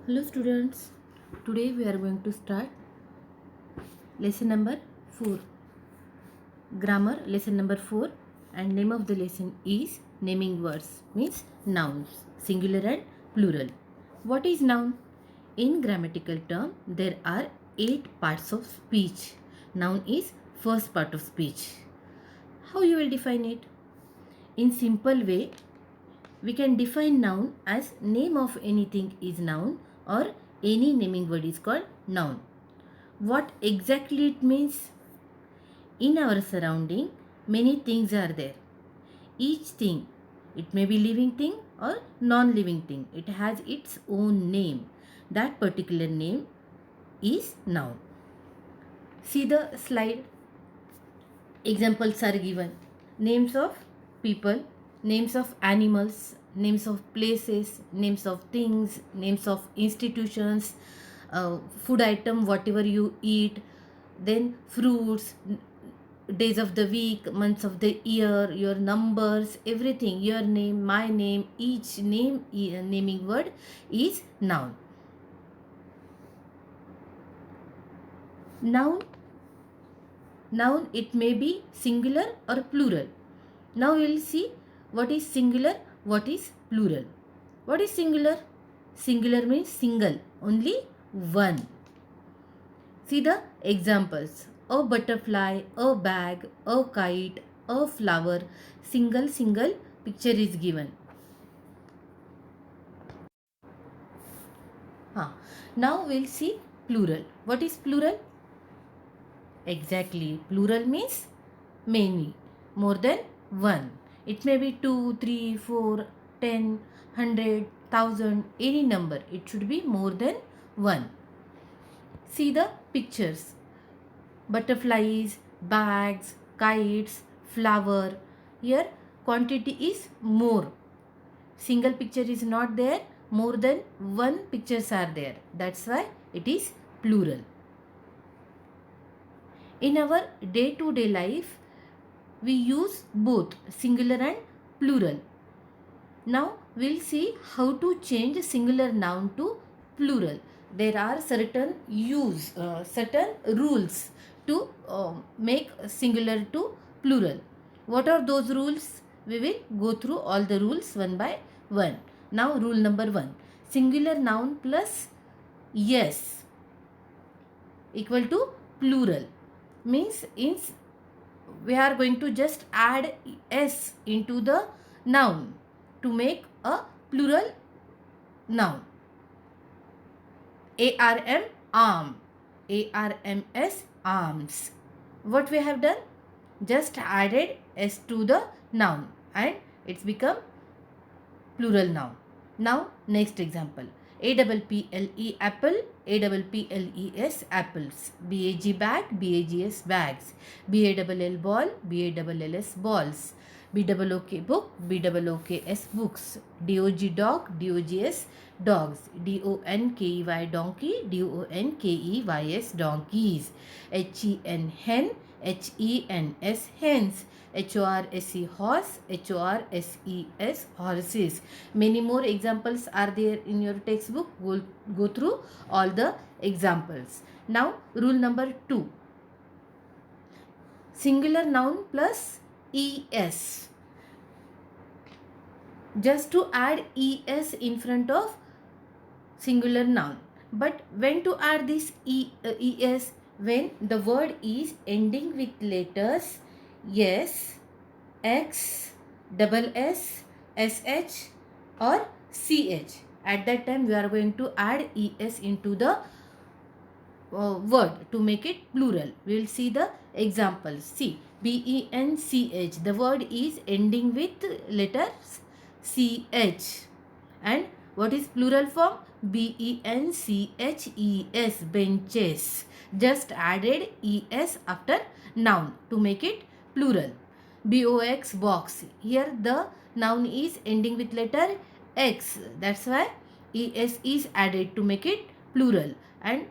Hello students, today we are going to start lesson number 4, grammar lesson number 4, and name of the lesson is naming words, means nouns, singular and plural. What is noun? In grammatical term there are 8 parts of speech. Noun is first part of speech. How you will define it? In simple way, we can define noun as name of anything is noun or any naming word is called noun. What exactly it means? In our surrounding, many things are there. Each thing, it may be living thing or non-living thing, it has its own name. That particular name is noun. See the slide. Examples are given. Names of people, names of animals, names of places, names of things, names of institutions, food item, whatever you eat, then fruits, days of the week, months of the year, your numbers, everything, your name, my name, each name, naming word is noun. Noun, noun, it may be singular or plural. Now we will see what is singular, what is plural. What is singular? Singular means single, only one. See the examples. A butterfly, a bag, a kite, a flower. Single picture is given. Now we'll see plural. What is plural? Exactly. Plural means many, more than one. It may be 2, 3, 4, 10, 100, 1000, any number. It should be more than one. See the pictures. Butterflies, bags, kites, flower. Here quantity is more. Single picture is not there. More than one pictures are there. That's why it is plural. In our day-to-day life, we use both singular and plural. Now we'll see how to change singular noun to plural. There are certain certain rules to make singular to plural. What are those rules? We will go through all the rules one by one. Now rule number 1. Singular noun plus yes equal to plural. Means we are going to just add s into the noun to make a plural noun. ARM, arm. ARMS, arms. What we have done? Just added s to the noun and it's become plural noun. Now next example. APPLE apple, APPLES apples, BAG bag, BAGS bags, BALL ball, BALLS balls, BOOK book, BOOKS books, DOG dog, DOGS dogs, DONKEY donkey, DONKEYS donkeys, HEN hen, HENS hens, HORSE horse, HORSES horses. Many more examples are there in your textbook. Go through all the examples. Now rule number 2. Singular noun plus ES. Just to add ES in front of singular noun. But when to add this ES? When the word is ending with letters S, X, double S, SH or CH. At that time we are going to add ES into the word to make it plural. We will see the examples. See, BENCH. The word is ending with letters CH. And what is plural form? BENCHES, benches. Just added ES after noun to make it plural. BOX, box. Here the noun is ending with letter X. That's why ES is added to make it plural. And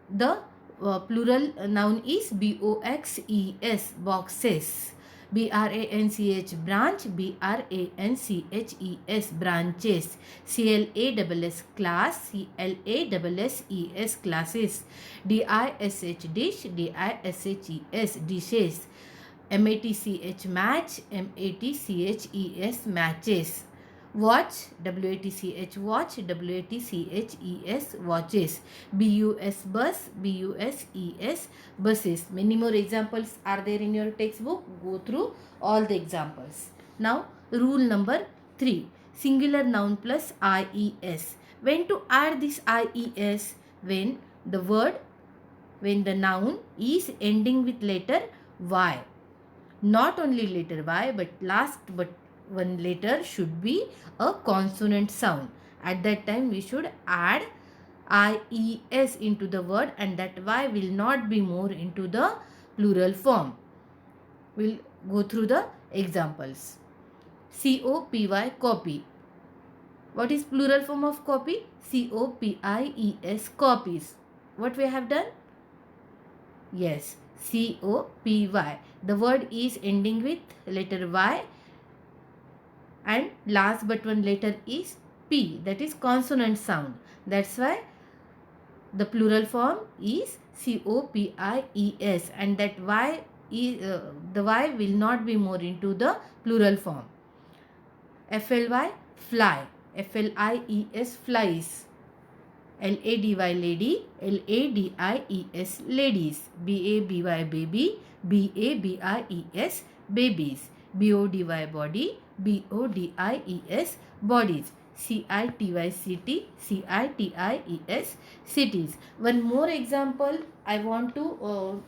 the plural noun is BOXES, boxes. branch, branch, branches, branches. class, class, classes, classes. dish, dish, dishes, dishes. match, matches, matches. Watch, watch, watches. bus, buses. Many more examples are there in your textbook. Go through all the examples. Now, rule number 3. Singular noun plus IES. When to add this IES? When the noun is ending with letter Y. Not only letter Y, but last but one letter should be a consonant sound. At that time, we should add IES into the word, and that Y will not be more into the plural form. We'll go through the examples. COPY, copy. What is plural form of copy? COPIES, copies. What we have done? Yes, COPY. The word is ending with letter Y, and last but one letter is P, that is consonant sound. That's why the plural form is COPIES, and that Y is the Y will not be more into the plural form. FLY, fly. FLIES, flies. LADY, lady. LADIES, ladies. BABY, baby. BABIES, babies. BODY, body. BODIES, bodies. CITIES, cities. One more example I want to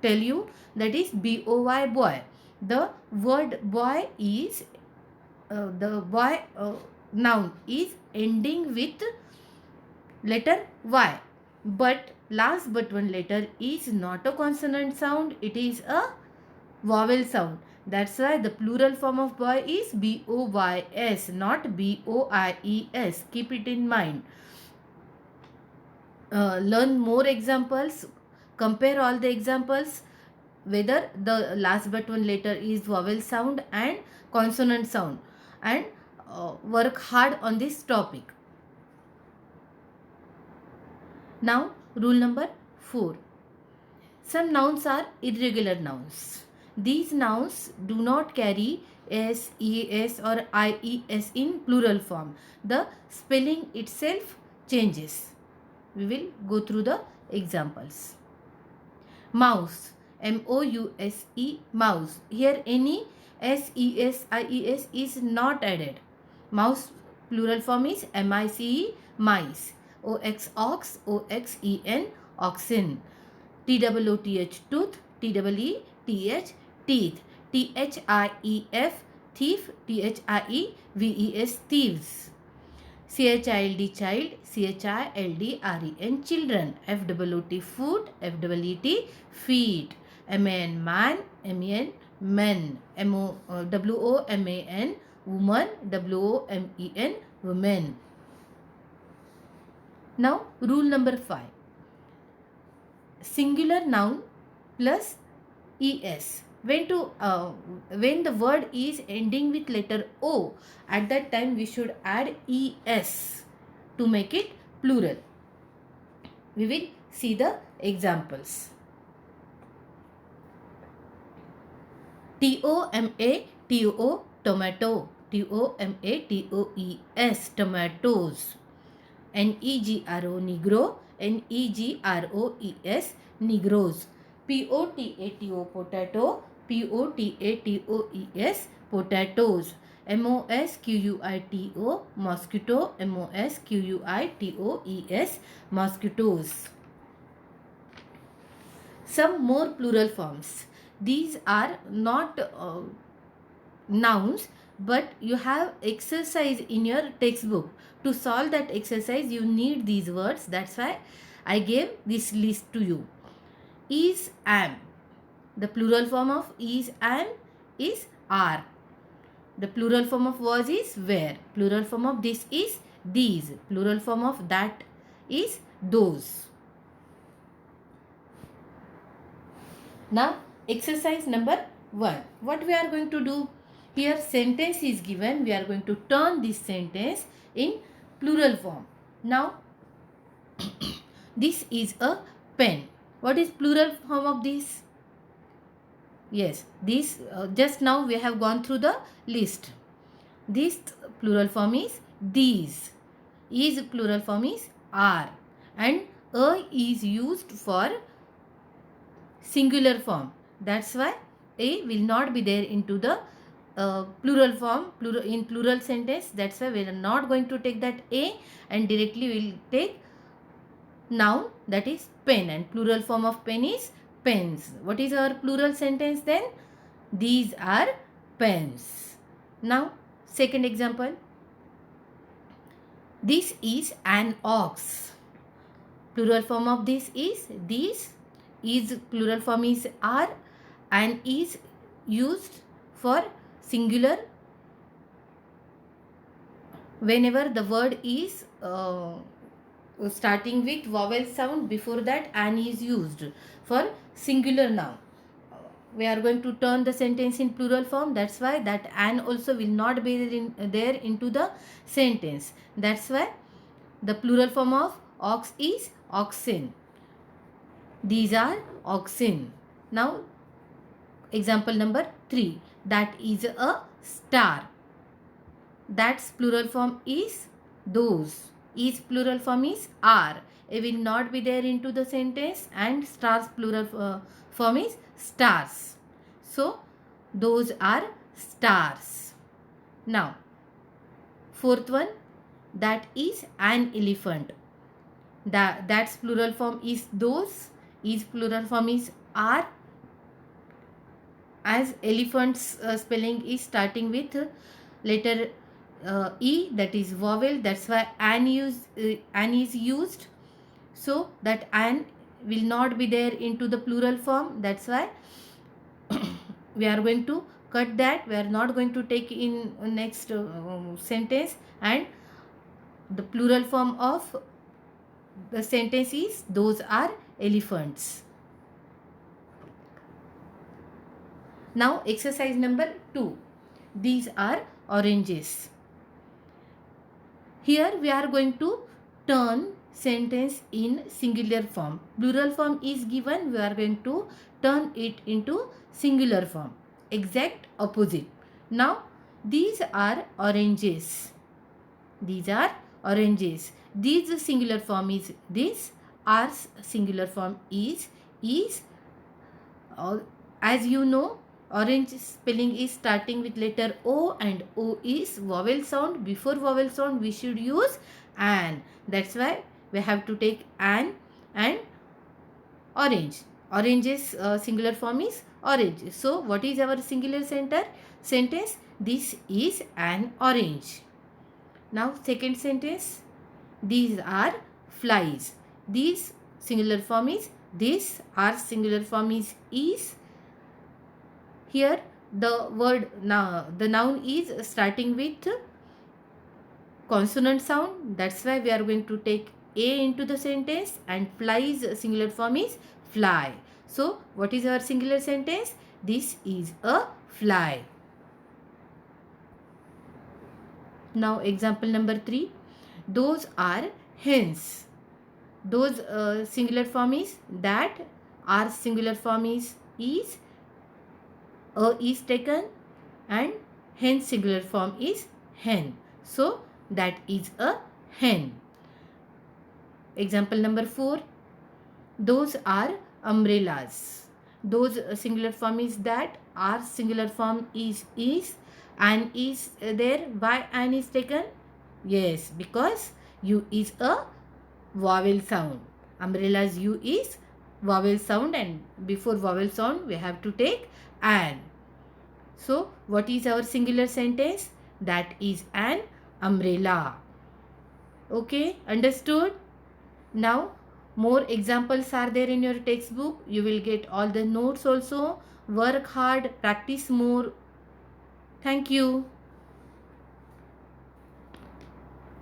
tell you, that is BOY, boy. The word boy is the boy noun is ending with letter Y, but last but one letter is not a consonant sound, it is a vowel sound. That's why the plural form of boy is BOYS, not BOIES. Keep it in mind. Learn more examples, compare all the examples, whether the last but one letter is vowel sound and consonant sound, and work hard on this topic. Now, rule number 4. Some nouns are irregular nouns. These nouns do not carry S, ES or IES in plural form. The spelling itself changes. We will go through the examples. Mouse, MOUSE, mouse. Here any SES, IES is not added. Mouse plural form is MICE, mice. OX, ox, OXEN, oxen. TOOTH, tooth. TEETH, teeth. THIEF, thief. THIEVES, thieves. CHILD, child. CHILDREN, children. FOOT, foot. FEET, feet. MAN, man. MEN, men. WOMAN, woman. WOMEN, women. Now, rule number 5. Singular noun plus ES. When the word is ending with letter O, at that time we should add ES to make it plural. We will see the examples. TOMATO, tomato. TOMATOES, tomatoes. NEGRO, negro. NEGROES, negroes. POTATO, potato. POTATOES, potatoes. MOSQUITO, mosquito. MOSQUITOES, mosquitoes. Some more plural forms. These are not nouns, but you have exercise in your textbook. To solve that exercise, you need these words. That's why I gave this list to you. Is, am. The plural form of is, am is are. The plural form of was is were. Plural form of this is these. Plural form of that is those. Now, exercise number 1. What we are going to do? Here sentence is given. We are going to turn this sentence in plural form. Now this is a pen. What is plural form of this? Yes, this just now we have gone through the list. This plural form is these. Is plural form is are, and a is used for singular form. That's why a will not be there into the plural form, in plural sentence. That's why we are not going to take that a, and directly we will take noun, that is pen, and plural form of pen is pens. What is our plural sentence then? These are pens. Now second example. This is an ox. Plural form of this is these. Is plural form is are, and is used for singular whenever the word is starting with vowel sound. Before that an is used for singular noun. We are going to turn the sentence in plural form. That's why that an also will not be there into the sentence. That's why the plural form of ox is oxen. These are oxen. Now example number 3. That is a star. That's plural form is those. Is plural form is are. It will not be there into the sentence, and stars plural form is stars. So those are stars. Now fourth one. That is an elephant. That's plural form is those. Is plural form is are. As elephant's spelling is starting with letter E, that is vowel. That's why an is used. So that an will not be there into the plural form. That's why we are going to cut that. We are not going to take in next sentence, and the plural form of the sentence is those are elephants. Now exercise number 2. These are oranges. Here we are going to turn sentence in singular form. Plural form is given. We are going to turn it into singular form. Exact opposite. Now these are oranges. These are oranges. These singular form is this. Our singular form is. As you know, orange spelling is starting with letter O, and O is vowel sound. Before vowel sound we should use an. That's why we have to take an and orange. Orange's singular form is orange. So what is our singular sentence? This is an orange. Now second sentence. These are flies. These singular form is this. Our singular form is. Here the word the noun is starting with consonant sound. That's why we are going to take a into the sentence, and flies singular form is fly. So what is our singular sentence? This is a fly. Now example number 3. Those are hens. Those singular form is that. Our singular form is a is taken, and hen singular form is hen. So that is a hen. Example number 4. Those are umbrellas. Those singular form is that. Our singular form is, and is there. Why an is taken? Yes, because U is a vowel sound. Umbrellas U is vowel sound, and before vowel sound we have to take an. So what is our singular sentence? That is an umbrella. Okay, understood? Now more examples are there in your textbook. You will get all the notes also. Work hard, practice more. Thank you.